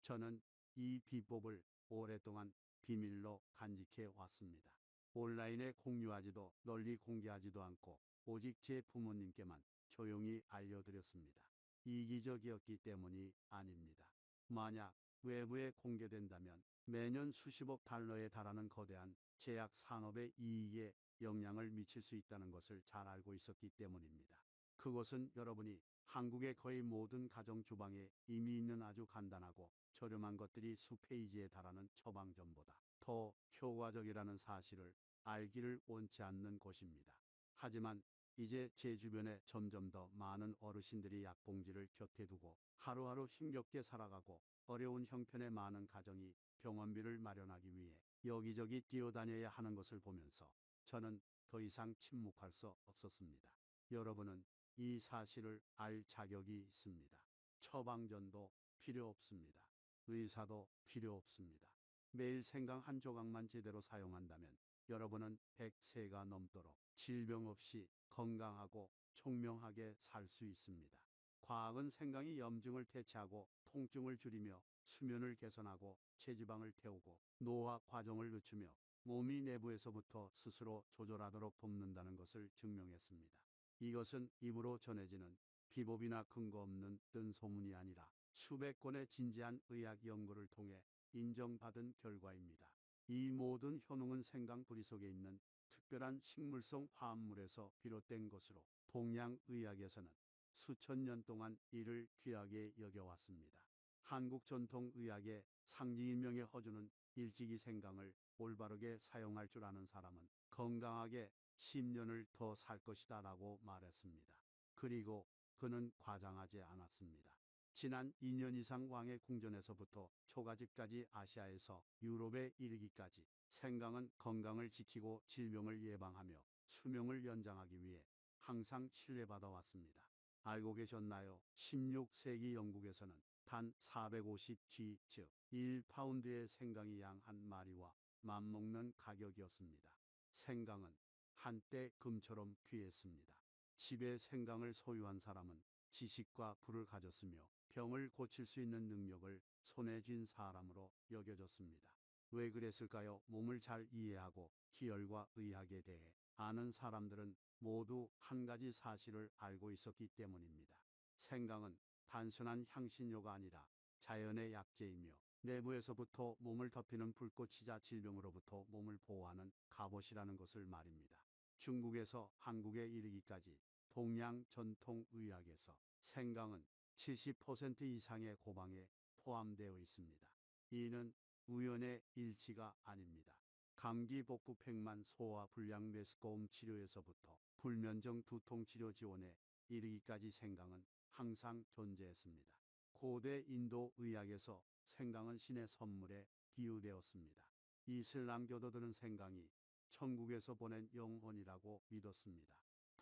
저는 이 비법을 오랫동안 비밀로 간직해 왔습니다. 온라인에 공유하지도 널리 공개하지도 않고 오직 제 부모님께만 조용히 알려드렸습니다. 이기적이었기 때문이 아닙니다. 만약 외부에 공개된다면 매년 수십억 달러에 달하는 거대한 제약 산업의 이익에 영향을 미칠 수 있다는 것을 잘 알고 있었기 때문입니다. 그것은 여러분이 한국의 거의 모든 가정 주방에 이미 있는 아주 간단하고 저렴한 것들이 수페이지에 달하는 처방전보다 더 효과적이라는 사실을 알기를 원치 않는 것입니다. 하지만 이제 제 주변에 점점 더 많은 어르신들이 약봉지를 곁에 두고 하루하루 힘겹게 살아가고 어려운 형편의 많은 가정이 병원비를 마련하기 위해 여기저기 뛰어다녀야 하는 것을 보면서 저는 더 이상 침묵할 수 없었습니다. 여러분은 이 사실을 알 자격이 있습니다. 처방전도 필요 없습니다. 의사도 필요 없습니다. 매일 생강 한 조각만 제대로 사용한다면 여러분은 100세가 넘도록 질병 없이 건강하고 총명하게 살 수 있습니다. 과학은 생강이 염증을 퇴치하고 통증을 줄이며 수면을 개선하고 체지방을 태우고 노화 과정을 늦추며 몸이 내부에서부터 스스로 조절하도록 돕는다는 것을 증명했습니다. 이것은 입으로 전해지는 비법이나 근거 없는 뜬소문이 아니라 수백 건의 진지한 의학 연구를 통해 인정받은 결과입니다. 이 모든 효능은 생강 뿌리 속에 있는 특별한 식물성 화합물에서 비롯된 것으로 동양의학에서는 수천 년 동안 이를 귀하게 여겨왔습니다. 한국 전통의학의 상징인명의 허주는 일찍이 생강을 올바르게 사용할 줄 아는 사람은 건강하게 10년을 더 살 것이다 라고 말했습니다. 그리고 그는 과장하지 않았습니다. 지난 2년 이상 왕의 궁전에서부터 초가집까지 아시아에서 유럽에 이르기까지 생강은 건강을 지키고 질병을 예방하며 수명을 연장하기 위해 항상 신뢰받아 왔습니다. 알고 계셨나요? 16세기 영국에서는 단 450g, 즉 1파운드의 생강이 양 한 마리와 맞먹는 가격이었습니다. 생강은 한때 금처럼 귀했습니다. 집에 생강을 소유한 사람은 지식과 부를 가졌으며 병을 고칠 수 있는 능력을 손에 쥔 사람으로 여겨졌습니다. 왜 그랬을까요? 몸을 잘 이해하고 기혈과 의학에 대해 아는 사람들은 모두 한 가지 사실을 알고 있었기 때문입니다. 생강은 단순한 향신료가 아니라 자연의 약재이며 내부에서부터 몸을 덮이는 불꽃이자 질병으로부터 몸을 보호하는 갑옷이라는 것을 말입니다. 중국에서 한국에 이르기까지 동양 전통의학에서 생강은 70% 이상의 고방에 포함되어 있습니다. 이는 우연의 일치가 아닙니다. 감기 복부팽만 소화 불량 메스꺼움 치료에서부터 불면증 두통 치료 지원에 이르기까지 생강은 항상 존재했습니다. 고대 인도 의학에서 생강은 신의 선물에 비유되었습니다. 이슬람교도들은 생강이 천국에서 보낸 영혼이라고 믿었습니다.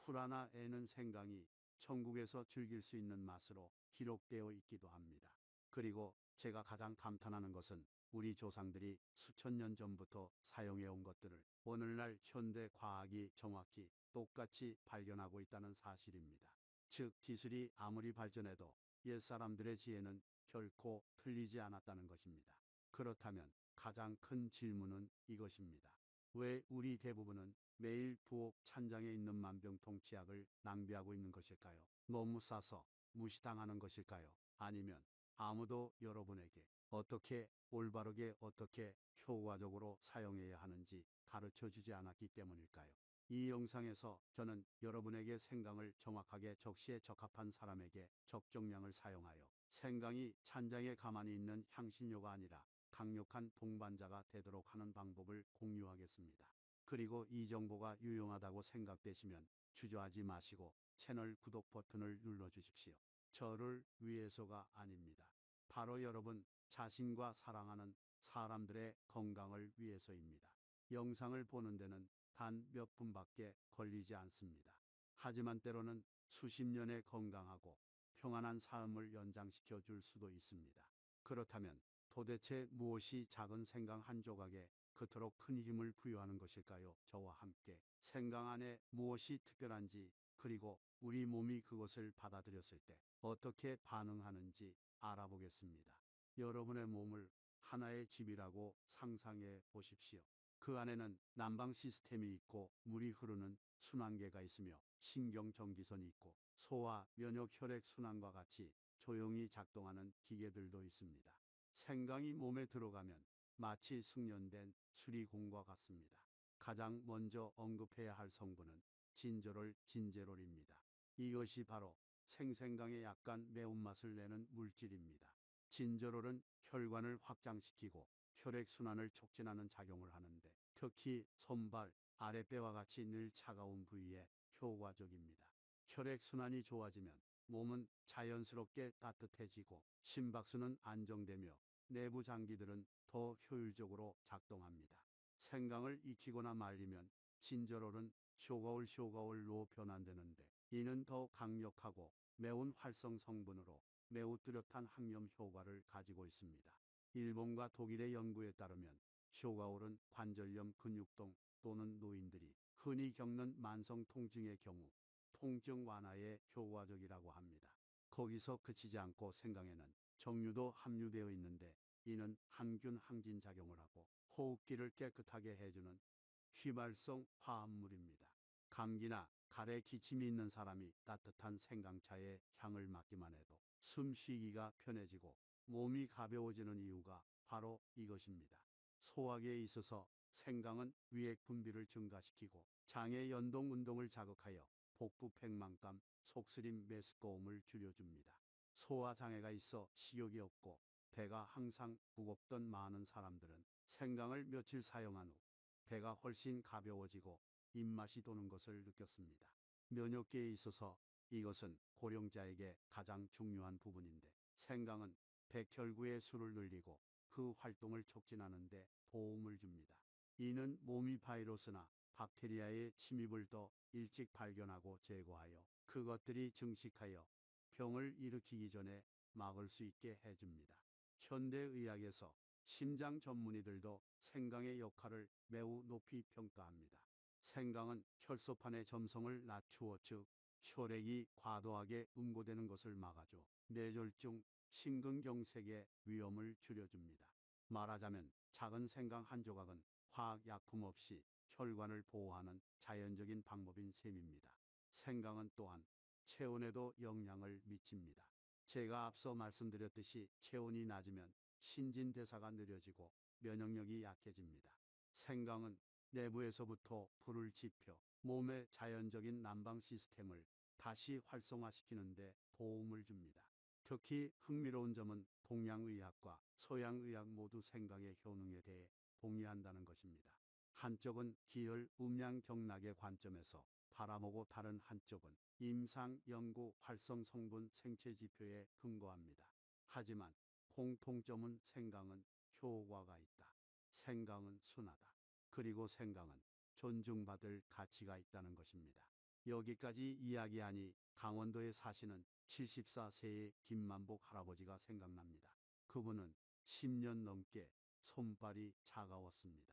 풀하나에는 생강이 천국에서 즐길 수 있는 맛으로 기록되어 있기도 합니다. 그리고 제가 가장 감탄하는 것은 우리 조상들이 수천 년 전부터 사용해온 것들을 오늘날 현대 과학이 정확히 똑같이 발견하고 있다는 사실입니다. 즉, 기술이 아무리 발전해도 옛사람들의 지혜는 결코 틀리지 않았다는 것입니다. 그렇다면 가장 큰 질문은 이것입니다. 왜 우리 대부분은 매일 부엌 찬장에 있는 만병통치약을 낭비하고 있는 것일까요? 너무 싸서 무시당하는 것일까요? 아니면 아무도 여러분에게 어떻게 올바르게 어떻게 효과적으로 사용해야 하는지 가르쳐 주지 않았기 때문일까요? 이 영상에서 저는 여러분에게 생강을 정확하게 적시에 적합한 사람에게 적정량을 사용하여 생강이 찬장에 가만히 있는 향신료가 아니라 강력한 동반자가 되도록 하는 방법을 공유하겠습니다. 그리고 이 정보가 유용하다고 생각되시면 주저하지 마시고 채널 구독 버튼을 눌러주십시오. 저를 위해서가 아닙니다. 바로 여러분 자신과 사랑하는 사람들의 건강을 위해서입니다. 영상을 보는 데는 단 몇 분밖에 걸리지 않습니다. 하지만 때로는 수십 년의 건강하고 평안한 삶을 연장시켜 줄 수도 있습니다. 그렇다면 도대체 무엇이 작은 생강 한 조각에 그토록 큰 힘을 부여하는 것일까요? 저와 함께 생강 안에 무엇이 특별한지, 그리고 우리 몸이 그것을 받아들였을 때 어떻게 반응하는지 알아보겠습니다. 여러분의 몸을 하나의 집이라고 상상해 보십시오. 그 안에는 난방 시스템이 있고 물이 흐르는 순환계가 있으며 신경전기선이 있고 소화, 면역, 혈액 순환과 같이 조용히 작동하는 기계들도 있습니다. 생강이 몸에 들어가면 마치 숙련된 수리공과 같습니다. 가장 먼저 언급해야 할 성분은 진저롤, 진제롤입니다. 이것이 바로 생생강에 약간 매운맛을 내는 물질입니다. 진저롤은 혈관을 확장시키고 혈액순환을 촉진하는 작용을 하는데 특히 손발, 아랫배와 같이 늘 차가운 부위에 효과적입니다. 혈액순환이 좋아지면 몸은 자연스럽게 따뜻해지고 심박수는 안정되며 내부 장기들은 더 효율적으로 작동합니다. 생강을 익히거나 말리면 진저롤은 쇼가올로 변환되는데 이는 더 강력하고 매운 활성 성분으로 매우 뚜렷한 항염 효과를 가지고 있습니다. 일본과 독일의 연구에 따르면 쇼가올은 관절염, 근육통 또는 노인들이 흔히 겪는 만성 통증의 경우 통증 완화에 효과적이라고 합니다. 거기서 그치지 않고 생강에는 정류도 함유되어 있는데 이는 항균 항진 작용을 하고 호흡기를 깨끗하게 해주는 휘발성 화합물입니다. 감기나 가래 기침이 있는 사람이 따뜻한 생강차의 향을 맡기만 해도 숨쉬기가 편해지고 몸이 가벼워지는 이유가 바로 이것입니다. 소화기에 있어서 생강은 위액 분비를 증가시키고 장의 연동 운동을 자극하여 복부 팽만감, 속쓰림, 메스꺼움을 줄여줍니다. 소화 장애가 있어 식욕이 없고 배가 항상 무겁던 많은 사람들은 생강을 며칠 사용한 후 배가 훨씬 가벼워지고 입맛이 도는 것을 느꼈습니다. 면역계에 있어서 이것은 고령자에게 가장 중요한 부분인데 생강은 백혈구의 수를 늘리고 그 활동을 촉진하는 데 도움을 줍니다. 이는 몸이 바이러스나 박테리아의 침입을 더 일찍 발견하고 제거하여 그것들이 증식하여 병을 일으키기 전에 막을 수 있게 해줍니다. 현대의학에서 심장 전문의들도 생강의 역할을 매우 높이 평가합니다. 생강은 혈소판의 점성을 낮추어 즉 혈액이 과도하게 응고되는 것을 막아줘 뇌졸중, 심근경색의 위험을 줄여줍니다. 말하자면 작은 생강 한 조각은 화학약품 없이 혈관을 보호하는 자연적인 방법인 셈입니다. 생강은 또한 체온에도 영향을 미칩니다. 제가 앞서 말씀드렸듯이 체온이 낮으면 신진대사가 느려지고 면역력이 약해집니다. 생강은 내부에서부터 불을 지펴 몸의 자연적인 난방 시스템을 다시 활성화시키는 데 도움을 줍니다. 특히 흥미로운 점은 동양의학과 서양의학 모두 생강의 효능에 대해 동의한다는 것입니다. 한쪽은 기혈 음양경락의 관점에서 바라보고 다른 한쪽은 임상 연구 활성 성분 생체 지표에 근거합니다. 하지만 공통점은 생강은 효과가 있다. 생강은 순하다. 그리고 생강은 존중받을 가치가 있다는 것입니다. 여기까지 이야기하니 강원도에 사시는 74세의 김만복 할아버지가 생각납니다. 그분은 10년 넘게 손발이 차가웠습니다.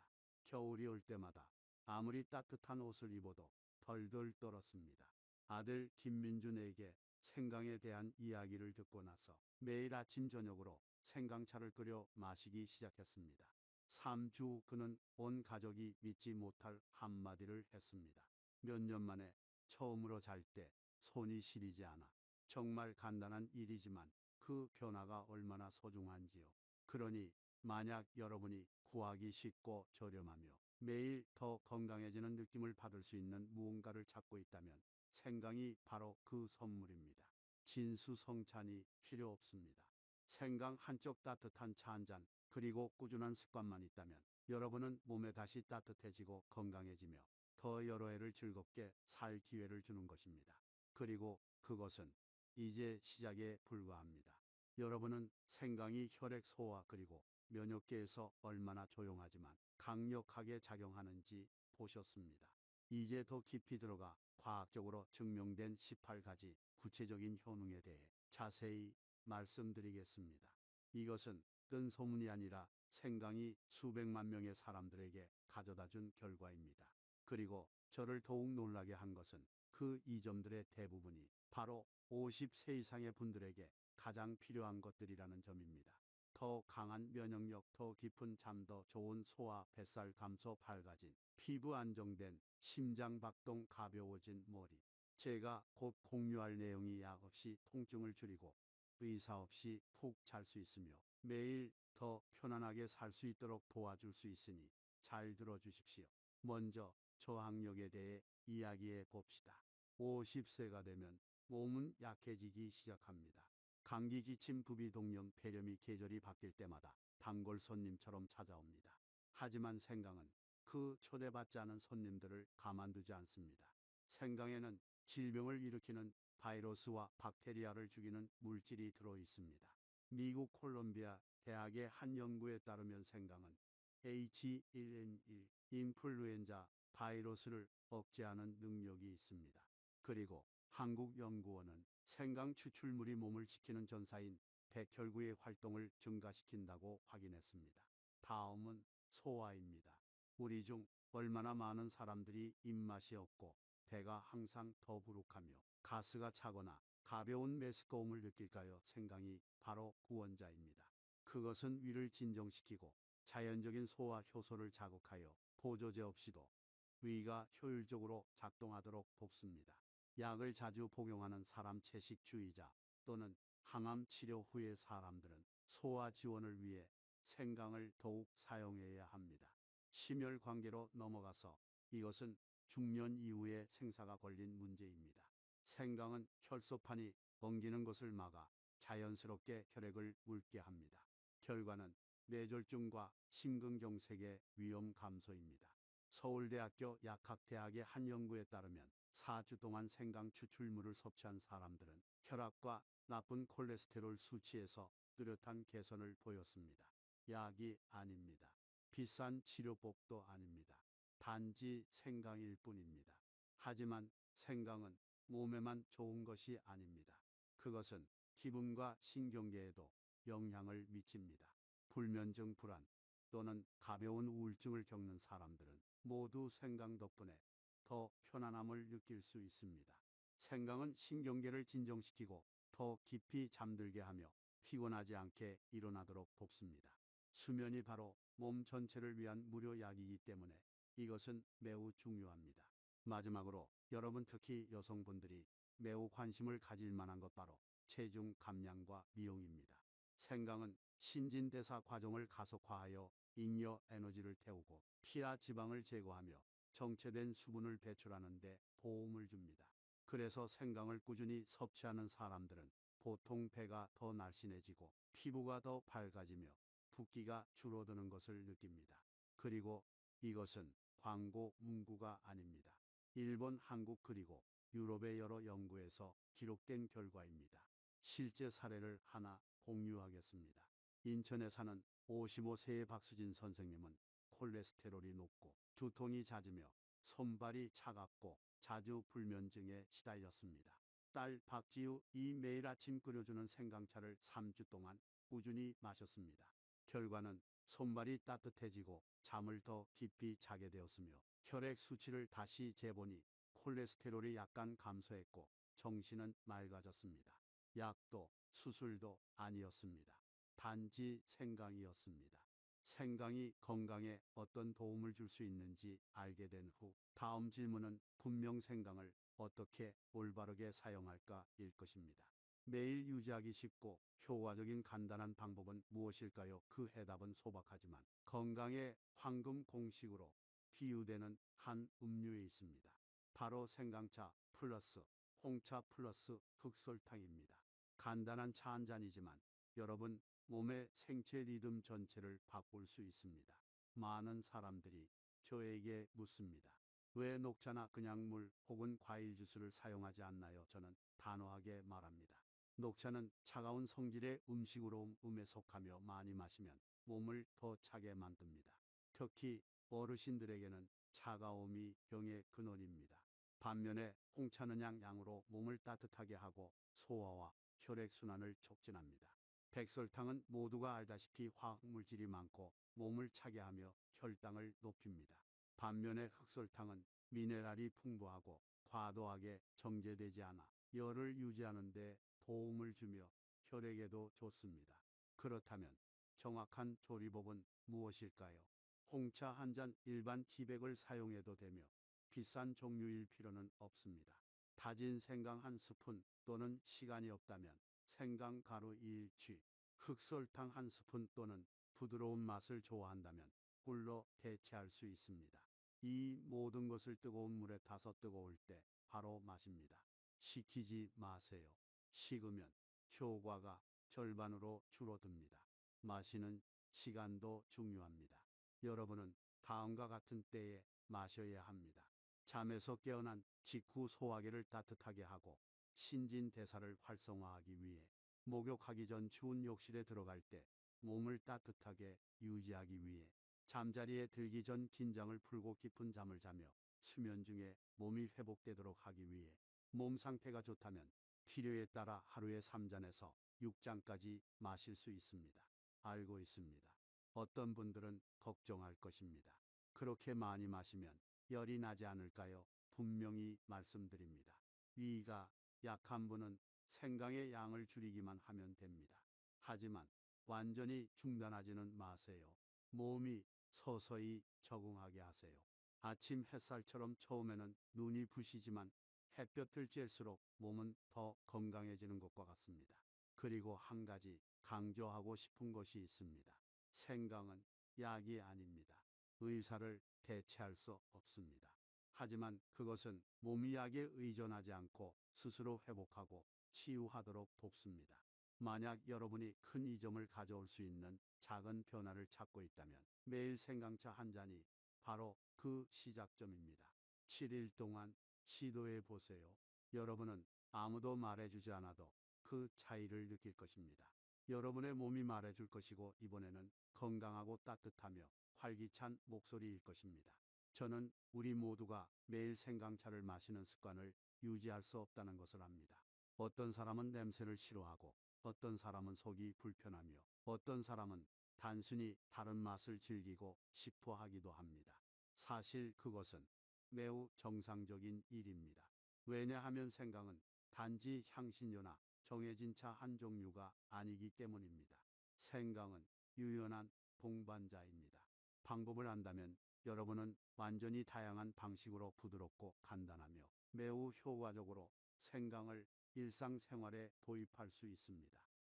겨울이 올 때마다 아무리 따뜻한 옷을 입어도 덜덜 떨었습니다. 아들 김민준에게 생강에 대한 이야기를 듣고 나서 매일 아침 저녁으로 생강차를 끓여 마시기 시작했습니다. 3주 그는 온 가족이 믿지 못할 한마디를 했습니다. 몇 년 만에 처음으로 잘 때 손이 시리지 않아. 정말 간단한 일이지만 그 변화가 얼마나 소중한지요. 그러니 만약 여러분이 구하기 쉽고 저렴하며 매일 더 건강해지는 느낌을 받을 수 있는 무언가를 찾고 있다면 생강이 바로 그 선물입니다. 진수성찬이 필요 없습니다. 생강 한쪽 따뜻한 차 한 잔, 그리고 꾸준한 습관만 있다면 여러분은 몸에 다시 따뜻해지고 건강해지며 더 여러 해를 즐겁게 살 기회를 주는 것입니다. 그리고 그것은 이제 시작에 불과합니다. 여러분은 생강이 혈액 소화 그리고 면역계에서 얼마나 조용하지만 강력하게 작용하는지 보셨습니다. 이제 더 깊이 들어가 과학적으로 증명된 18가지 구체적인 효능에 대해 자세히 말씀드리겠습니다. 이것은 뜬 소문이 아니라 생강이 수백만 명의 사람들에게 가져다 준 결과입니다. 그리고 저를 더욱 놀라게 한 것은 그 이점들의 대부분이 바로 50세 이상의 분들에게 가장 필요한 것들이라는 점입니다. 더 강한 면역력, 더 깊은 잠, 더 좋은 소화, 뱃살 감소, 밝아진 피부, 안정된 심장 박동, 가벼워진 머리. 제가 곧 공유할 내용이 약 없이 통증을 줄이고 의사 없이 푹 잘 수 있으며 매일 더 편안하게 살 수 있도록 도와줄 수 있으니 잘 들어주십시오. 먼저 저항력에 대해 이야기해 봅시다. 50세가 되면 몸은 약해지기 시작합니다. 감기, 기침, 부비, 동염, 폐렴이 계절이 바뀔 때마다 단골 손님처럼 찾아옵니다. 하지만 생강은 그 초대받지 않은 손님들을 가만두지 않습니다. 생강에는 질병을 일으키는 바이러스와 박테리아를 죽이는 물질이 들어 있습니다. 미국 콜롬비아 대학의 한 연구에 따르면 생강은 H1N1 인플루엔자 바이러스를 억제하는 능력이 있습니다. 그리고 한국연구원은 생강 추출물이 몸을 지키는 전사인 백혈구의 활동을 증가시킨다고 확인했습니다. 다음은 소화입니다. 우리 중 얼마나 많은 사람들이 입맛이 없고 배가 항상 더부룩하며 가스가 차거나 가벼운 메스꺼움을 느낄까요? 생강이 바로 구원자입니다. 그것은 위를 진정시키고 자연적인 소화 효소를 자극하여 보조제 없이도 위가 효율적으로 작동하도록 돕습니다. 약을 자주 복용하는 사람, 채식주의자 또는 항암 치료 후의 사람들은 소화 지원을 위해 생강을 더욱 사용해야 합니다. 심혈관계로 넘어가서 이것은 중년 이후에 생사가 걸린 문제입니다. 생강은 혈소판이 엉기는 것을 막아 자연스럽게 혈액을 묽게 합니다. 결과는 뇌졸중과 심근경색의 위험 감소입니다. 서울대학교 약학대학의 한 연구에 따르면 4주 동안 생강 추출물을 섭취한 사람들은 혈압과 나쁜 콜레스테롤 수치에서 뚜렷한 개선을 보였습니다. 약이 아닙니다. 비싼 치료법도 아닙니다. 단지 생강일 뿐입니다. 하지만 생강은 몸에만 좋은 것이 아닙니다. 그것은 기분과 신경계에도 영향을 미칩니다. 불면증, 불안 또는 가벼운 우울증을 겪는 사람들은 모두 생강 덕분에 더 편안함을 느낄 수 있습니다. 생강은 신경계를 진정시키고 더 깊이 잠들게 하며 피곤하지 않게 일어나도록 돕습니다. 수면이 바로 몸 전체를 위한 무료 약이기 때문에 이것은 매우 중요합니다. 마지막으로 여러분, 특히 여성분들이 매우 관심을 가질 만한 것, 바로 체중 감량과 미용입니다. 생강은 신진대사 과정을 가속화하여 잉여 에너지를 태우고 피와 지방을 제거하며 정체된 수분을 배출하는 데 도움을 줍니다. 그래서 생강을 꾸준히 섭취하는 사람들은 보통 배가 더 날씬해지고 피부가 더 밝아지며 붓기가 줄어드는 것을 느낍니다. 그리고 이것은 광고 문구가 아닙니다. 일본, 한국 그리고 유럽의 여러 연구에서 기록된 결과입니다. 실제 사례를 하나 공유하겠습니다. 인천에 사는 55세의 박수진 선생님은 콜레스테롤이 높고 두통이 잦으며 손발이 차갑고 자주 불면증에 시달렸습니다. 딸 박지우이 매일 아침 끓여주는 생강차를 3주 동안 꾸준히 마셨습니다. 결과는 손발이 따뜻해지고 잠을 더 깊이 자게 되었으며 혈액 수치를 다시 재보니 콜레스테롤이 약간 감소했고 정신은 맑아졌습니다. 약도 수술도 아니었습니다. 단지 생강이었습니다. 생강이 건강에 어떤 도움을 줄 수 있는지 알게 된 후 다음 질문은 분명 생강을 어떻게 올바르게 사용할까일 것입니다. 매일 유지하기 쉽고 효과적인 간단한 방법은 무엇일까요? 그 해답은 소박하지만 건강의 황금 공식으로 비유되는 한 음료에 있습니다. 바로 생강차 플러스 홍차 플러스 흑설탕입니다. 간단한 차 한 잔이지만 여러분 몸의 생체 리듬 전체를 바꿀 수 있습니다. 많은 사람들이 저에게 묻습니다. 왜 녹차나 그냥 물 혹은 과일 주스를 사용하지 않나요? 저는 단호하게 말합니다. 녹차는 차가운 성질의 음식으로 음에 속하며 많이 마시면 몸을 더 차게 만듭니다. 특히 어르신들에게는 차가움이 병의 근원입니다. 반면에 홍차는 양으로 몸을 따뜻하게 하고 소화와 혈액순환을 촉진합니다. 백설탕은 모두가 알다시피 화학물질이 많고 몸을 차게 하며 혈당을 높입니다. 반면에 흑설탕은 미네랄이 풍부하고 과도하게 정제되지 않아 열을 유지하는 데 도움을 주며 혈액에도 좋습니다. 그렇다면 정확한 조리법은 무엇일까요? 홍차 한 잔 일반 티백을 사용해도 되며 비싼 종류일 필요는 없습니다. 다진 생강 한 스푼 또는 시간이 없다면 생강 가루 1취, 흑설탕 한 스푼 또는 부드러운 맛을 좋아한다면 꿀로 대체할 수 있습니다. 이 모든 것을 뜨거운 물에 타서 뜨거울 때 바로 마십니다. 식히지 마세요. 식으면 효과가 절반으로 줄어듭니다. 마시는 시간도 중요합니다. 여러분은 다음과 같은 때에 마셔야 합니다. 잠에서 깨어난 직후 소화기를 따뜻하게 하고 신진대사를 활성화하기 위해, 목욕하기 전 추운 욕실에 들어갈 때 몸을 따뜻하게 유지하기 위해, 잠자리에 들기 전 긴장을 풀고 깊은 잠을 자며 수면 중에 몸이 회복되도록 하기 위해, 몸 상태가 좋다면 필요에 따라 하루에 3잔에서 6잔까지 마실 수 있습니다. 알고 있습니다. 어떤 분들은 걱정할 것입니다. 그렇게 많이 마시면 열이 나지 않을까요? 분명히 말씀드립니다. 위가 약한 분은 생강의 양을 줄이기만 하면 됩니다. 하지만 완전히 중단하지는 마세요. 몸이 서서히 적응하게 하세요. 아침 햇살처럼 처음에는 눈이 부시지만 햇볕을 쬐을수록 몸은 더 건강해지는 것과 같습니다. 그리고 한 가지 강조하고 싶은 것이 있습니다. 생강은 약이 아닙니다. 의사를 대체할 수 없습니다. 하지만 그것은 몸이 약에 의존하지 않고 스스로 회복하고 치유하도록 돕습니다. 만약 여러분이 큰 이점을 가져올 수 있는 작은 변화를 찾고 있다면 매일 생강차 한 잔이 바로 그 시작점입니다. 7일 동안 시도해 보세요. 여러분은 아무도 말해주지 않아도 그 차이를 느낄 것입니다. 여러분의 몸이 말해줄 것이고, 이번에는 건강하고 따뜻하며 활기찬 목소리일 것입니다. 저는 우리 모두가 매일 생강차를 마시는 습관을 유지할 수 없다는 것을 압니다. 어떤 사람은 냄새를 싫어하고, 어떤 사람은 속이 불편하며, 어떤 사람은 단순히 다른 맛을 즐기고 싶어 하기도 합니다. 사실 그것은 매우 정상적인 일입니다. 왜냐하면 생강은 단지 향신료나 정해진 차 한 종류가 아니기 때문입니다. 생강은 유연한 동반자입니다. 방법을 안다면 여러분은 완전히 다양한 방식으로 부드럽고 간단하며 매우 효과적으로 생강을 일상생활에 도입할 수 있습니다.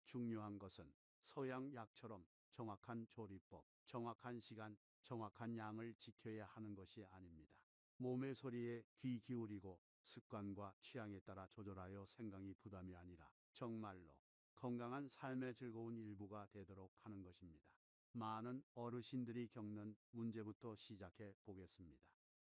중요한 것은 서양 약처럼 정확한 조리법, 정확한 시간, 정확한 양을 지켜야 하는 것이 아닙니다. 몸의 소리에 귀 기울이고 습관과 취향에 따라 조절하여 생강이 부담이 아니라 정말로 건강한 삶의 즐거운 일부가 되도록 하는 것입니다. 많은 어르신들이 겪는 문제부터 시작해 보겠습니다.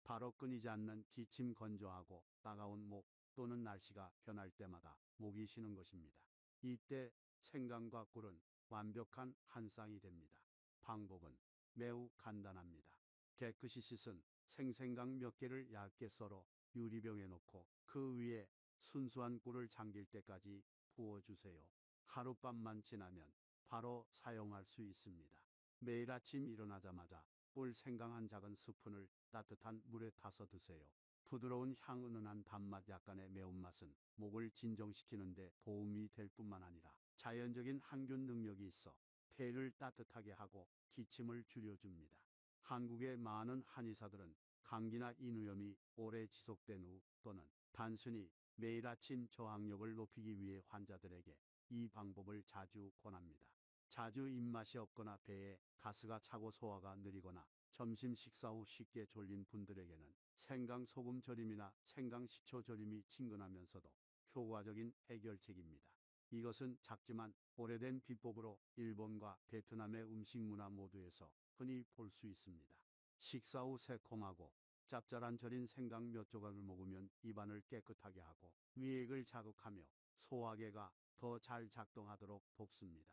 바로 끊이지 않는 기침, 건조하고 따가운 목, 또는 날씨가 변할 때마다 목이 쉬는 것입니다. 이때 생강과 꿀은 완벽한 한 쌍이 됩니다. 방법은 매우 간단합니다. 깨끗이 씻은 생생강 몇 개를 얇게 썰어 유리병에 넣고 그 위에 순수한 꿀을 잠길 때까지 부어주세요. 하룻밤만 지나면 바로 사용할 수 있습니다. 매일 아침 일어나자마자 꿀 생강 한 작은 스푼을 따뜻한 물에 타서 드세요. 부드러운 향, 은은한 단맛, 약간의 매운맛은 목을 진정시키는 데 도움이 될 뿐만 아니라 자연적인 항균 능력이 있어 폐를 따뜻하게 하고 기침을 줄여줍니다. 한국의 많은 한의사들은 감기나 인후염이 오래 지속된 후, 또는 단순히 매일 아침 저항력을 높이기 위해 환자들에게 이 방법을 자주 권합니다. 자주 입맛이 없거나 배에 가스가 차고 소화가 느리거나 점심 식사 후 쉽게 졸린 분들에게는 생강 소금 절임이나 생강 식초 절임이 친근하면서도 효과적인 해결책입니다. 이것은 작지만 오래된 비법으로 일본과 베트남의 음식 문화 모두에서 흔히 볼 수 있습니다. 식사 후 새콤하고 짭짤한 절인 생강 몇 조각을 먹으면 입안을 깨끗하게 하고 위액을 자극하며 소화계가 더 잘 작동하도록 돕습니다.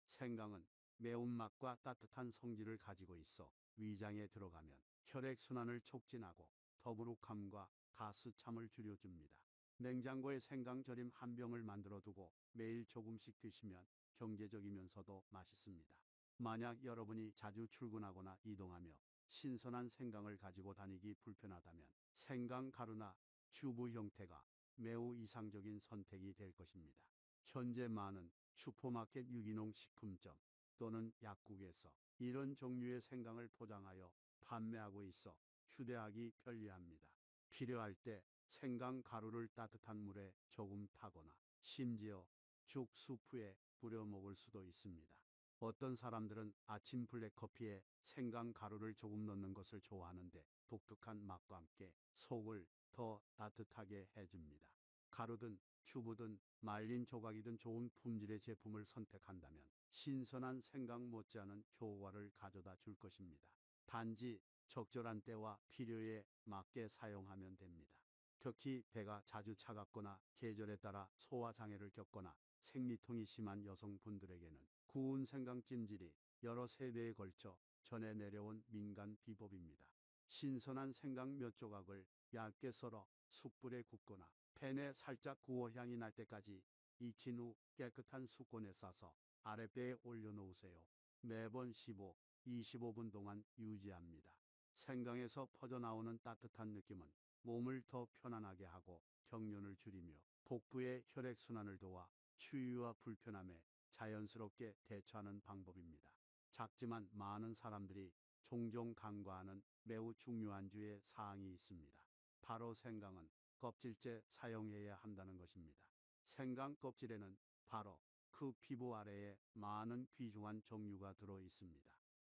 생강은 매운맛과 따뜻한 성질을 가지고 있어 위장에 들어가면 혈액순환을 촉진하고 더부룩함과 가스참을 줄여줍니다. 냉장고에 생강 절임 한 병을 만들어 두고 매일 조금씩 드시면 경제적이면서도 맛있습니다. 만약 여러분이 자주 출근하거나 이동하며 신선한 생강을 가지고 다니기 불편하다면 생강 가루나 튜브 형태가 매우 이상적인 선택이 될 것입니다. 현재 많은 슈퍼마켓 유기농 식품점, 또는 약국에서 이런 종류의 생강을 포장하여 판매하고 있어 휴대하기 편리합니다. 필요할 때 생강 가루를 따뜻한 물에 조금 타거나 심지어 죽 수프에 뿌려 먹을 수도 있습니다. 어떤 사람들은 아침 블랙커피에 생강 가루를 조금 넣는 것을 좋아하는데 독특한 맛과 함께 속을 더 따뜻하게 해줍니다. 가루든 큐브든 말린 조각이든 좋은 품질의 제품을 선택한다면 신선한 생강 못지않은 효과를 가져다 줄 것입니다. 단지 적절한 때와 필요에 맞게 사용하면 됩니다. 특히 배가 자주 차갑거나 계절에 따라 소화장애를 겪거나 생리통이 심한 여성분들에게는 구운 생강 찜질이 여러 세대에 걸쳐 전해 내려온 민간 비법입니다. 신선한 생강 몇 조각을 얇게 썰어 숯불에 굽거나 팬에 살짝 구워 향이 날 때까지 익힌 후 깨끗한 수건에 싸서 아랫배에 올려놓으세요. 매번 15, 25분 동안 유지합니다. 생강에서 퍼져나오는 따뜻한 느낌은 몸을 더 편안하게 하고 경련을 줄이며 복부의 혈액순환을 도와 추위와 불편함에 자연스럽게 대처하는 방법입니다. 작지만 많은 사람들이 종종 간과하는 매우 중요한 주의 사항이 있습니다. 바로 생강은 껍질째 사용해야 한다는 것입니다. 생강 껍질에는 바로 그 피부 아래에 많은 귀중한 종류가 들어 있습니다.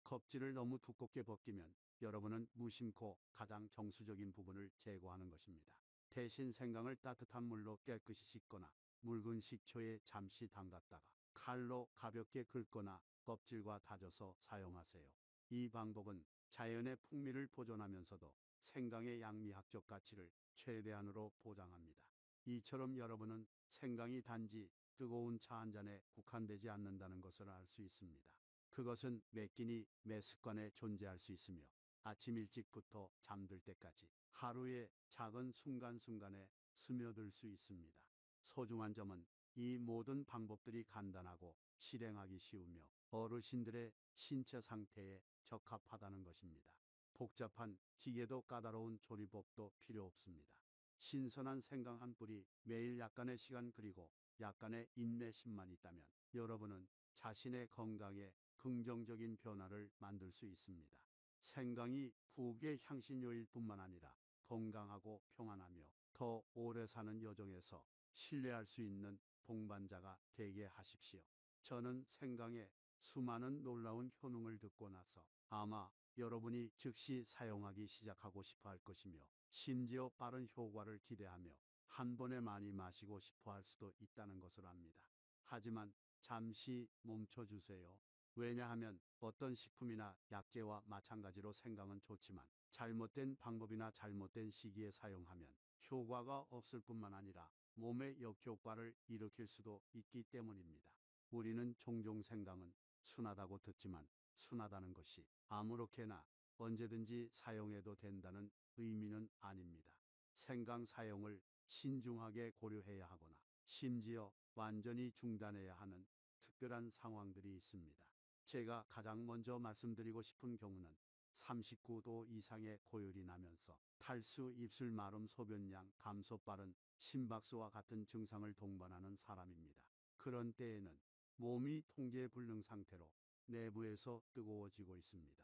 껍질을 너무 두껍게 벗기면 여러분은 무심코 가장 정수적인 부분을 제거하는 것입니다. 대신 생강을 따뜻한 물로 깨끗이 씻거나 묽은 식초에 잠시 담갔다가 칼로 가볍게 긁거나 껍질과 다져서 사용하세요. 이 방법은 자연의 풍미를 보존하면서도 생강의 양미학적 가치를 최대한으로 보장합니다. 이처럼 여러분은 생강이 단지 뜨거운 차 한 잔에 국한되지 않는다는 것을 알 수 있습니다. 그것은 매 끼니 매 습관에 존재할 수 있으며 아침 일찍부터 잠들 때까지 하루의 작은 순간순간에 스며들 수 있습니다. 소중한 점은 이 모든 방법들이 간단하고 실행하기 쉬우며 어르신들의 신체 상태에 적합하다는 것입니다. 복잡한 기계도 까다로운 조리법도 필요 없습니다. 신선한 생강 한 뿌리 매일 약간의 시간 그리고 약간의 인내심만 있다면 여러분은 자신의 건강에 긍정적인 변화를 만들 수 있습니다. 생강이 부엌의 향신료일 뿐만 아니라 건강하고 평안하며 더 오래 사는 여정에서 신뢰할 수 있는 동반자가 되게 하십시오. 저는 생강의 수많은 놀라운 효능을 듣고 나서 아마 여러분이 즉시 사용하기 시작하고 싶어 할 것이며 심지어 빠른 효과를 기대하며 한 번에 많이 마시고 싶어 할 수도 있다는 것을 압니다. 하지만 잠시 멈춰주세요. 왜냐하면 어떤 식품이나 약재와 마찬가지로 생강은 좋지만 잘못된 방법이나 잘못된 시기에 사용하면 효과가 없을 뿐만 아니라 몸에 역효과를 일으킬 수도 있기 때문입니다. 우리는 종종 생강은 순하다고 듣지만 순하다는 것이 아무렇게나 언제든지 사용해도 된다는 의미는 아닙니다. 생강 사용을 신중하게 고려해야 하거나 심지어 완전히 중단해야 하는 특별한 상황들이 있습니다. 제가 가장 먼저 말씀드리고 싶은 경우는 39도 이상의 고열이 나면서 탈수, 입술 마름, 소변량 감소, 빠른 심박수와 같은 증상을 동반하는 사람입니다. 그런 때에는 몸이 통제 불능 상태로 내부에서 뜨거워지고 있습니다.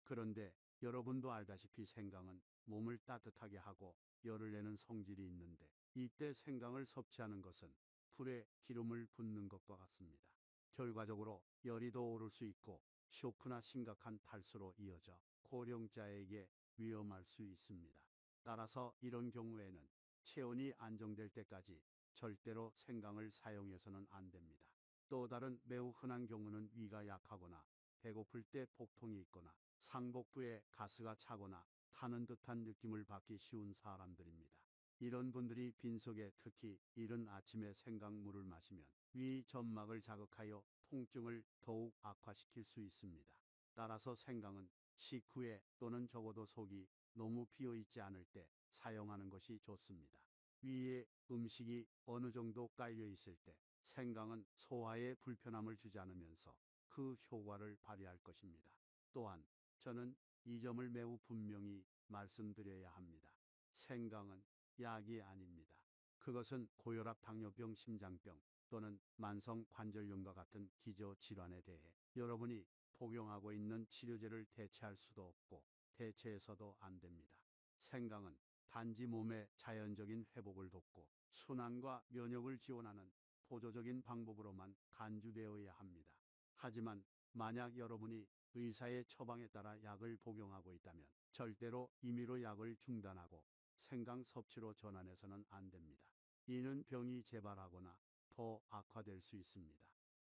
그런데 여러분도 알다시피 생강은 몸을 따뜻하게 하고 열을 내는 성질이 있는데 이때 생강을 섭취하는 것은 불에 기름을 붓는 것과 같습니다. 결과적으로 열이 더 오를 수 있고 쇼크나 심각한 탈수로 이어져 고령자에게 위험할 수 있습니다. 따라서 이런 경우에는 체온이 안정될 때까지 절대로 생강을 사용해서는 안 됩니다. 또 다른 매우 흔한 경우는 위가 약하거나 배고플 때 복통이 있거나 상복부에 가스가 차거나 타는 듯한 느낌을 받기 쉬운 사람들입니다. 이런 분들이 빈속에 특히 이른 아침에 생강물을 마시면 위 점막을 자극하여 통증을 더욱 악화시킬 수 있습니다. 따라서 생강은 식후에 또는 적어도 속이 너무 비어 있지 않을 때 사용하는 것이 좋습니다. 위에 음식이 어느 정도 깔려 있을 때 생강은 소화에 불편함을 주지 않으면서 그 효과를 발휘할 것입니다. 또한 저는 이 점을 매우 분명히 말씀드려야 합니다. 생강은 약이 아닙니다. 그것은 고혈압, 당뇨병, 심장병, 또는 만성 관절염과 같은 기저 질환에 대해 여러분이 복용하고 있는 치료제를 대체할 수도 없고 대체해서도 안 됩니다. 생강은 단지 몸의 자연적인 회복을 돕고 순환과 면역을 지원하는 보조적인 방법으로만 간주되어야 합니다. 하지만 만약 여러분이 의사의 처방에 따라 약을 복용하고 있다면 절대로 임의로 약을 중단하고 생강 섭취로 전환해서는 안 됩니다. 이는 병이 재발하거나 더 악화될 수 있습니다.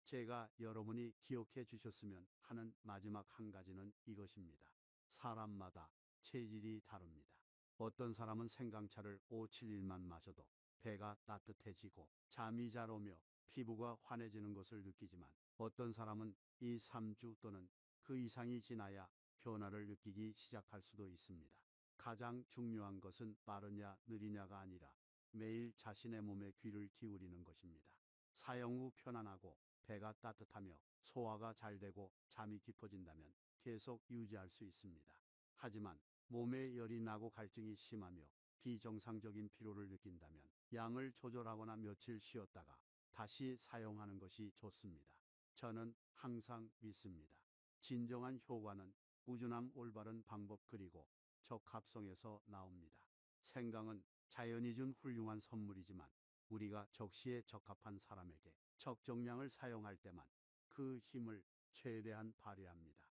제가 여러분이 기억해 주셨으면 하는 마지막 한 가지는 이것입니다. 사람마다 체질이 다릅니다. 어떤 사람은 생강차를 5, 7일만 마셔도 배가 따뜻해지고 잠이 잘 오며 피부가 환해지는 것을 느끼지만 어떤 사람은 2, 3주 또는 그 이상이 지나야 변화를 느끼기 시작할 수도 있습니다. 가장 중요한 것은 빠르냐 느리냐가 아니라 매일 자신의 몸에 귀를 기울이는 것입니다. 사용 후 편안하고 배가 따뜻하며 소화가 잘 되고 잠이 깊어진다면 계속 유지할 수 있습니다. 하지만 몸에 열이 나고 갈증이 심하며 비정상적인 피로를 느낀다면 양을 조절하거나 며칠 쉬었다가 다시 사용하는 것이 좋습니다. 저는 항상 믿습니다. 진정한 효과는 꾸준함, 올바른 방법 그리고 적합성에서 나옵니다. 생강은 자연이 준 훌륭한 선물이지만 우리가 적시에 적합한 사람에게 적정량을 사용할 때만 그 힘을 최대한 발휘합니다.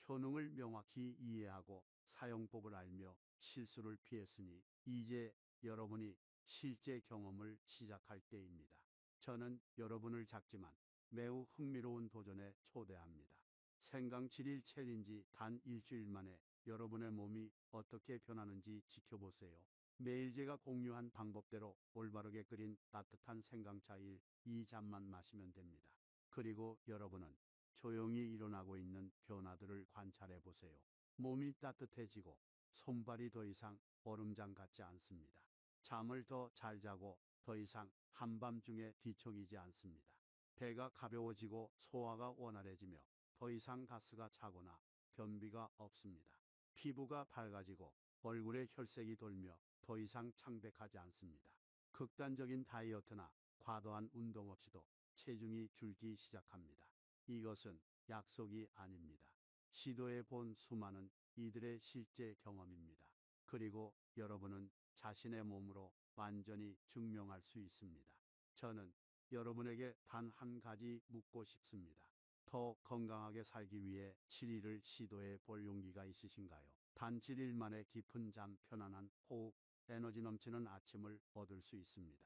효능을 명확히 이해하고 사용법을 알며 실수를 피했으니 이제 여러분이 실제 경험을 시작할 때입니다. 저는 여러분을 작지만 매우 흥미로운 도전에 초대합니다. 생강 7일 챌린지 단 일주일 만에 여러분의 몸이 어떻게 변하는지 지켜보세요. 매일 제가 공유한 방법대로 올바르게 끓인 따뜻한 생강차 1, 2잔만 마시면 됩니다. 그리고 여러분은 조용히 일어나고 있는 변화들을 관찰해 보세요. 몸이 따뜻해지고 손발이 더 이상 얼음장 같지 않습니다. 잠을 더 잘 자고 더 이상 한밤중에 뒤척이지 않습니다. 배가 가벼워지고 소화가 원활해지며 더 이상 가스가 차거나 변비가 없습니다. 피부가 밝아지고 얼굴에 혈색이 돌며 더 이상 창백하지 않습니다. 극단적인 다이어트나 과도한 운동 없이도 체중이 줄기 시작합니다. 이것은 약속이 아닙니다. 시도해 본 수많은 이들의 실제 경험입니다. 그리고 여러분은 자신의 몸으로 완전히 증명할 수 있습니다. 저는 여러분에게 단 한 가지 묻고 싶습니다. 더 건강하게 살기 위해 7일을 시도해 볼 용기가 있으신가요? 단 7일 만에 깊은 잠, 편안한 호흡, 에너지 넘치는 아침을 얻을 수 있습니다.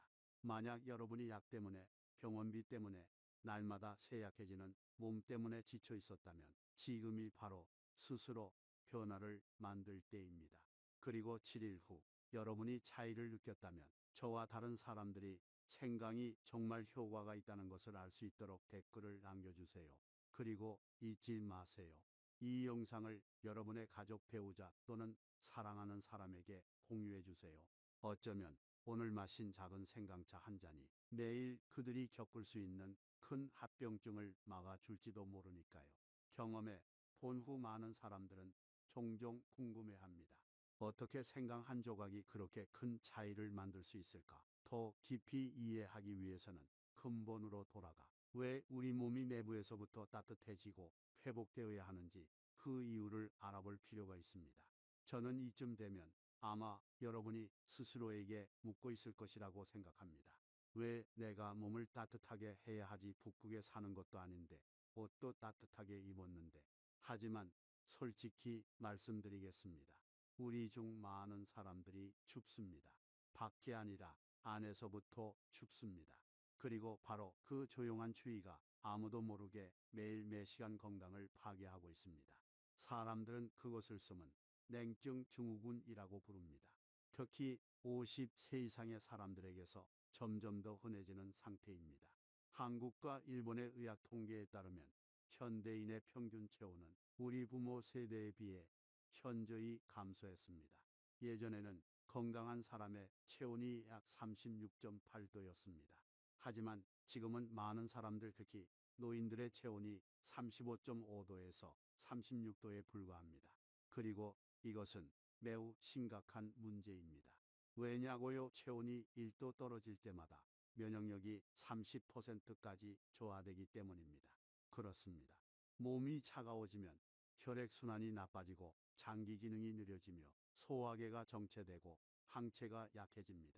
만약 여러분이 약 때문에, 병원비 때문에, 날마다 쇠약해지는 몸 때문에 지쳐 있었다면 지금이 바로 스스로 변화를 만들 때입니다. 그리고 7일 후 여러분이 차이를 느꼈다면 저와 다른 사람들이 생강이 정말 효과가 있다는 것을 알 수 있도록 댓글을 남겨주세요. 그리고 잊지 마세요. 이 영상을 여러분의 가족, 배우자 또는 사랑하는 사람에게 공유해 주세요. 어쩌면 오늘 마신 작은 생강차 한 잔이 내일 그들이 겪을 수 있는 큰 합병증을 막아줄지도 모르니까요. 경험해 본 후 많은 사람들은 종종 궁금해합니다. 어떻게 생강 한 조각이 그렇게 큰 차이를 만들 수 있을까? 더 깊이 이해하기 위해서는 근본으로 돌아가 왜 우리 몸이 내부에서부터 따뜻해지고 회복되어야 하는지 그 이유를 알아볼 필요가 있습니다. 저는 이쯤 되면 아마 여러분이 스스로에게 묻고 있을 것이라고 생각합니다. 왜 내가 몸을 따뜻하게 해야 하지? 북극에 사는 것도 아닌데 옷도 따뜻하게 입었는데. 하지만 솔직히 말씀드리겠습니다. 우리 중 많은 사람들이 춥습니다. 밖이 아니라 안에서부터 춥습니다. 그리고 바로 그 조용한 추위가 아무도 모르게 매일 매시간 건강을 파괴하고 있습니다. 사람들은 그것을 숨은 냉증 증후군이라고 부릅니다. 특히 50세 이상의 사람들에게서 점점 더 흔해지는 상태입니다. 한국과 일본의 의학 통계에 따르면 현대인의 평균 체온은 우리 부모 세대에 비해 현저히 감소했습니다. 예전에는 건강한 사람의 체온이 약 36.8도였습니다. 하지만 지금은 많은 사람들, 특히 노인들의 체온이 35.5도에서 36도에 불과합니다. 그리고 이것은 매우 심각한 문제입니다. 왜냐고요? 체온이 1도 떨어질 때마다 면역력이 30%까지 저하되기 때문입니다. 그렇습니다. 몸이 차가워지면 혈액순환이 나빠지고 장기 기능이 느려지며 소화계가 정체되고 항체가 약해집니다.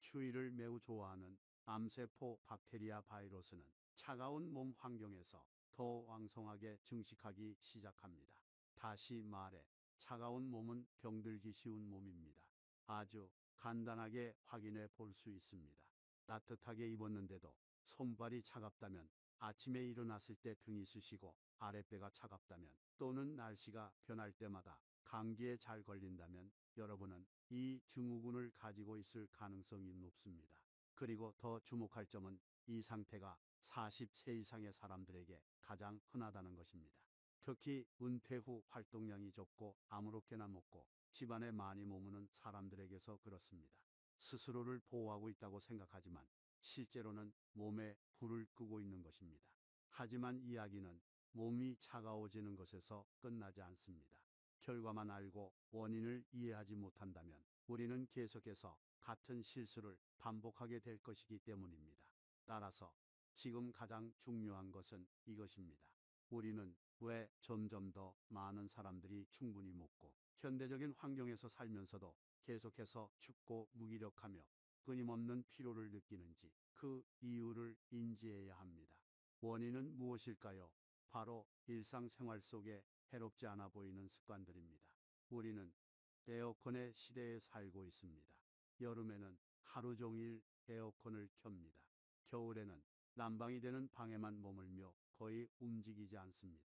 추위를 매우 좋아하는 암세포 박테리아 바이러스는 차가운 몸 환경에서 더 왕성하게 증식하기 시작합니다. 다시 말해 차가운 몸은 병들기 쉬운 몸입니다. 아주 간단하게 확인해 볼 수 있습니다. 따뜻하게 입었는데도 손발이 차갑다면, 아침에 일어났을 때 등이 쑤시고 아랫배가 차갑다면, 또는 날씨가 변할 때마다 감기에 잘 걸린다면 여러분은 이 증후군을 가지고 있을 가능성이 높습니다. 그리고 더 주목할 점은 이 상태가 40세 이상의 사람들에게 가장 흔하다는 것입니다. 특히 은퇴 후 활동량이 적고 아무렇게나 먹고 집안에 많이 머무는 사람들에게서 그렇습니다. 스스로를 보호하고 있다고 생각하지만 실제로는 몸에 불을 끄고 있는 것입니다. 하지만 이야기는 몸이 차가워지는 것에서 끝나지 않습니다. 결과만 알고 원인을 이해하지 못한다면 우리는 계속해서 같은 실수를 반복하게 될 것이기 때문입니다. 따라서 지금 가장 중요한 것은 이것입니다. 우리는 왜 점점 더 많은 사람들이 충분히 먹고 현대적인 환경에서 살면서도 계속해서 춥고 무기력하며 끊임없는 피로를 느끼는지, 그 이유를 인지해야 합니다. 원인은 무엇일까요? 바로 일상생활 속에 해롭지 않아 보이는 습관들입니다. 우리는 에어컨의 시대에 살고 있습니다. 여름에는 하루 종일 에어컨을 켭니다. 겨울에는 난방이 되는 방에만 머물며 거의 움직이지 않습니다.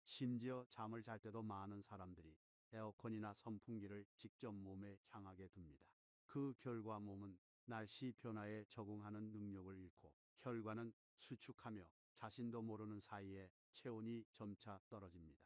심지어 잠을 잘 때도 많은 사람들이 에어컨이나 선풍기를 직접 몸에 향하게 둡니다. 그 결과 몸은 날씨 변화에 적응하는 능력을 잃고 혈관은 수축하며 자신도 모르는 사이에 체온이 점차 떨어집니다.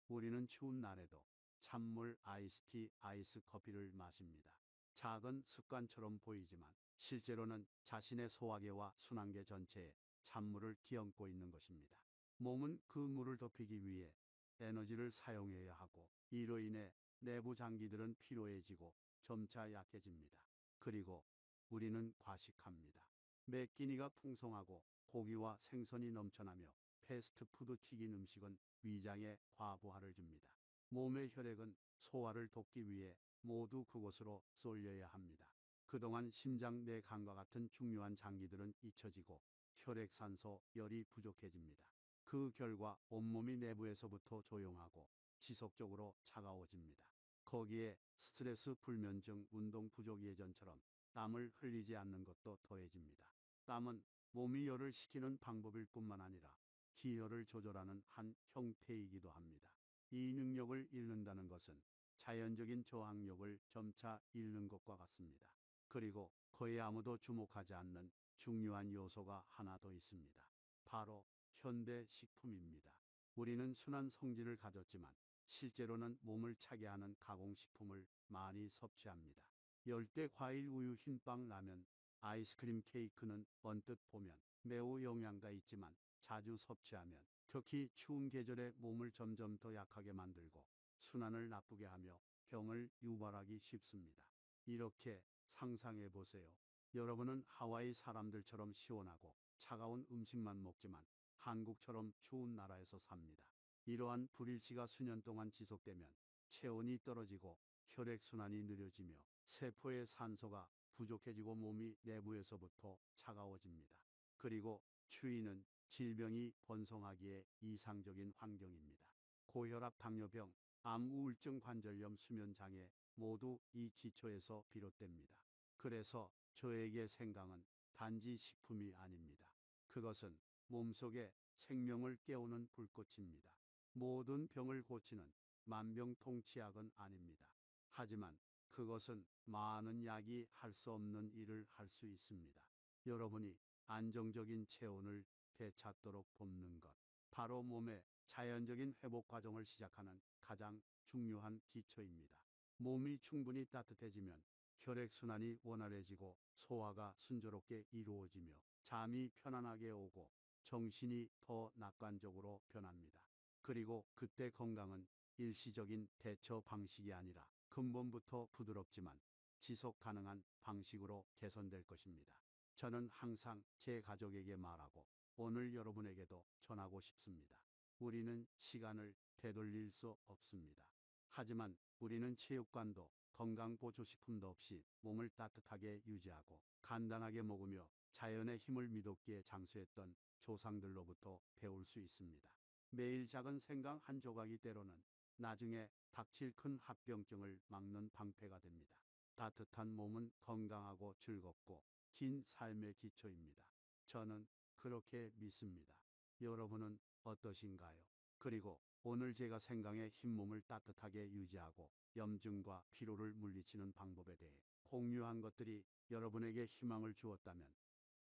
우리는 추운 날에도 찬물, 아이스티, 아이스커피를 마십니다. 작은 습관처럼 보이지만 실제로는 자신의 소화계와 순환계 전체에 찬물을 끼얹고 있는 것입니다. 몸은 그 물을 덮이기 위해 에너지를 사용해야 하고, 이로 인해 내부 장기들은 피로해지고 점차 약해집니다. 그리고 우리는 과식합니다. 매 끼니가 풍성하고 고기와 생선이 넘쳐나며 패스트푸드 튀긴 음식은 위장에 과부하를 줍니다. 몸의 혈액은 소화를 돕기 위해 모두 그곳으로 쏠려야 합니다. 그동안 심장, 뇌간과 같은 중요한 장기들은 잊혀지고 혈액산소, 열이 부족해집니다. 그 결과 온몸이 내부에서부터 조용하고 지속적으로 차가워집니다. 거기에 스트레스 불면증, 운동 부족, 예전처럼 땀을 흘리지 않는 것도 더해집니다. 땀은 몸이 열을 식히는 방법일 뿐만 아니라 기혈을 조절하는 한 형태이기도 합니다. 이 능력을 잃는다는 것은 자연적인 저항력을 점차 잃는 것과 같습니다. 그리고 거의 아무도 주목하지 않는 중요한 요소가 하나 더 있습니다. 바로 현대 식품입니다. 우리는 순한 성질을 가졌지만 실제로는 몸을 차게 하는 가공식품을 많이 섭취합니다. 열대 과일, 우유, 흰빵, 라면, 아이스크림, 케이크는 언뜻 보면 매우 영양가 있지만 자주 섭취하면 특히 추운 계절에 몸을 점점 더 약하게 만들고 순환을 나쁘게 하며 병을 유발하기 쉽습니다. 이렇게 상상해 보세요. 여러분은 하와이 사람들처럼 시원하고 차가운 음식만 먹지만 한국처럼 추운 나라에서 삽니다. 이러한 불일치가 수년 동안 지속되면 체온이 떨어지고 혈액순환이 느려지며 세포의 산소가 부족해지고 몸이 내부에서부터 차가워집니다. 그리고 추위는 질병이 번성하기에 이상적인 환경입니다. 고혈압, 당뇨병, 암, 우울증, 관절염, 수면장애 모두 이 기초에서 비롯됩니다. 그래서 저에게 생강은 단지 식품이 아닙니다. 그것은 몸속에 생명을 깨우는 불꽃입니다. 모든 병을 고치는 만병통치약은 아닙니다. 하지만 그것은 많은 약이 할 수 없는 일을 할 수 있습니다. 여러분이 안정적인 체온을 되찾도록 돕는 것, 바로 몸의 자연적인 회복 과정을 시작하는 가장 중요한 기초입니다. 몸이 충분히 따뜻해지면 혈액순환이 원활해지고 소화가 순조롭게 이루어지며 잠이 편안하게 오고 정신이 더 낙관적으로 변합니다. 그리고 그때 건강은 일시적인 대처 방식이 아니라 근본부터 부드럽지만 지속 가능한 방식으로 개선될 것입니다. 저는 항상 제 가족에게 말하고 오늘 여러분에게도 전하고 싶습니다. 우리는 시간을 되돌릴 수 없습니다. 하지만 우리는 체육관도 건강보조식품도 없이 몸을 따뜻하게 유지하고 간단하게 먹으며 자연의 힘을 믿었기에 장수했던 조상들로부터 배울 수 있습니다. 매일 작은 생강 한 조각이 때로는 나중에 닥칠 큰 합병증을 막는 방패가 됩니다. 따뜻한 몸은 건강하고 즐겁고 긴 삶의 기초입니다. 저는 그렇게 믿습니다. 여러분은 어떠신가요? 그리고 오늘 제가 생강의 흰몸을 따뜻하게 유지하고 염증과 피로를 물리치는 방법에 대해 공유한 것들이 여러분에게 희망을 주었다면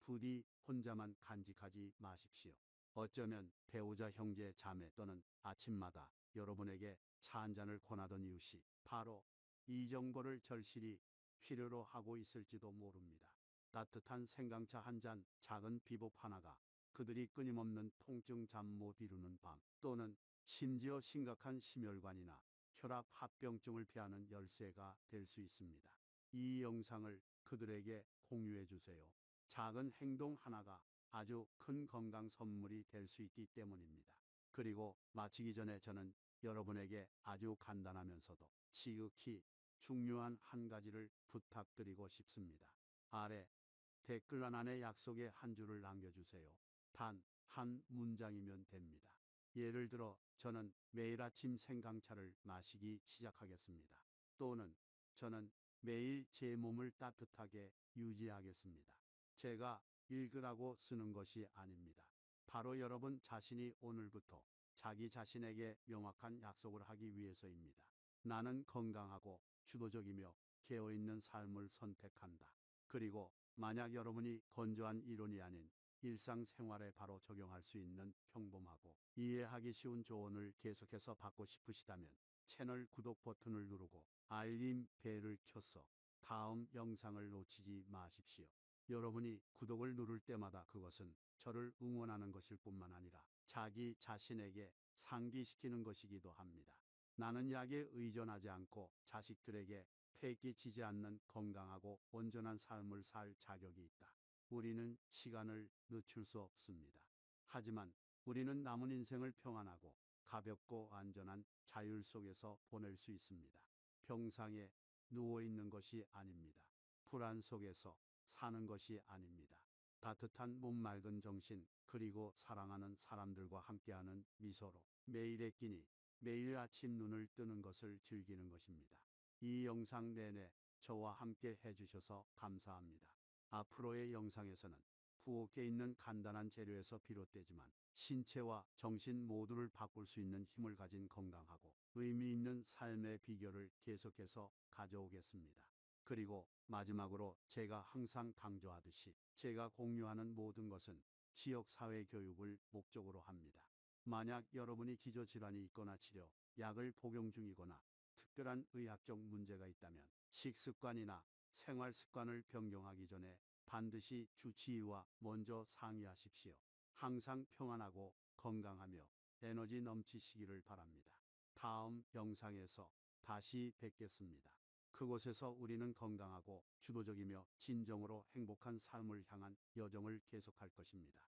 부디 혼자만 간직하지 마십시오. 어쩌면 배우자, 형제, 자매 또는 아침마다 여러분에게 차 한 잔을 권하던 이웃이 바로 이 정보를 절실히 필요로 하고 있을지도 모릅니다. 따뜻한 생강차 한 잔, 작은 비법 하나가 그들이 끊임없는 통증, 잠 못 이루는 밤 또는 심지어 심각한 심혈관이나 혈압 합병증을 피하는 열쇠가 될 수 있습니다. 이 영상을 그들에게 공유해 주세요. 작은 행동 하나가 아주 큰 건강 선물이 될 수 있기 때문입니다. 그리고 마치기 전에 저는 여러분에게 아주 간단하면서도 지극히 중요한 한 가지를 부탁드리고 싶습니다. 아래 댓글란 안에 약속의 한 줄을 남겨주세요. 단 한 문장이면 됩니다. 예를 들어 저는 매일 아침 생강차를 마시기 시작하겠습니다. 또는 저는 매일 제 몸을 따뜻하게 유지하겠습니다. 제가 읽으라고 쓰는 것이 아닙니다. 바로 여러분 자신이 오늘부터 자기 자신에게 명확한 약속을 하기 위해서입니다. 나는 건강하고 주도적이며 깨어있는 삶을 선택한다. 그리고 만약 여러분이 건조한 이론이 아닌 일상생활에 바로 적용할 수 있는 평범하고 이해하기 쉬운 조언을 계속해서 받고 싶으시다면 채널 구독 버튼을 누르고 알림 벨을 켜서 다음 영상을 놓치지 마십시오. 여러분이 구독을 누를 때마다 그것은 저를 응원하는 것일 뿐만 아니라 자기 자신에게 상기시키는 것이기도 합니다. 나는 약에 의존하지 않고 자식들에게 패기치지 않는 건강하고 온전한 삶을 살 자격이 있다. 우리는 시간을 늦출 수 없습니다. 하지만 우리는 남은 인생을 평안하고 가볍고 안전한 자율 속에서 보낼 수 있습니다. 병상에 누워 있는 것이 아닙니다. 불안 속에서 사는 것이 아닙니다. 따뜻한 몸, 맑은 정신, 그리고 사랑하는 사람들과 함께하는 미소로 매일의 끼니, 매일 아침 눈을 뜨는 것을 즐기는 것입니다. 이 영상 내내 저와 함께 해주셔서 감사합니다. 앞으로의 영상에서는 부엌에 있는 간단한 재료에서 비롯되지만 신체와 정신 모두를 바꿀 수 있는 힘을 가진 건강하고 의미 있는 삶의 비결을 계속해서 가져오겠습니다. 그리고 마지막으로 제가 항상 강조하듯이 제가 공유하는 모든 것은 지역사회 교육을 목적으로 합니다. 만약 여러분이 기저질환이 있거나 치료, 약을 복용 중이거나 특별한 의학적 문제가 있다면 식습관이나 생활습관을 변경하기 전에 반드시 주치의와 먼저 상의하십시오. 항상 평안하고 건강하며 에너지 넘치시기를 바랍니다. 다음 영상에서 다시 뵙겠습니다. 그곳에서 우리는 건강하고 주도적이며 진정으로 행복한 삶을 향한 여정을 계속할 것입니다.